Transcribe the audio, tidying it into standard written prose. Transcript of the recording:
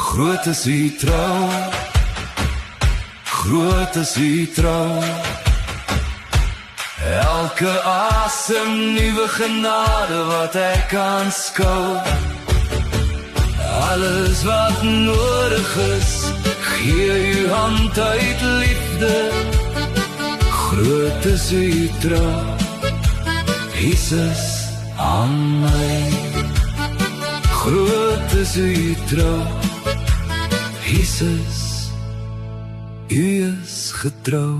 Groot is u trou, groot is u trou. Elke asem nuwe genade wat ek aanskou. Alles wat nodig is, gee u hand uit liefde. Groot is u trou, Jesus aan my. Groot is u trou, Jesus, u is getrou.